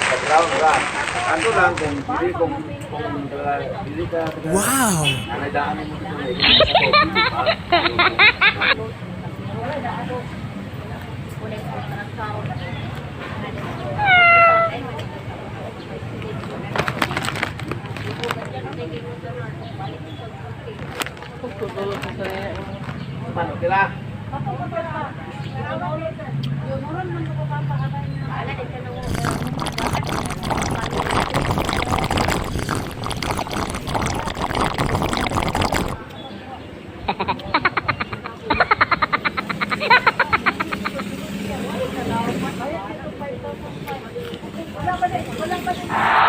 Sa ground ka. Ano lang kung hindi ka Wow! nanadaan mo dito na Mano sila? Wala pa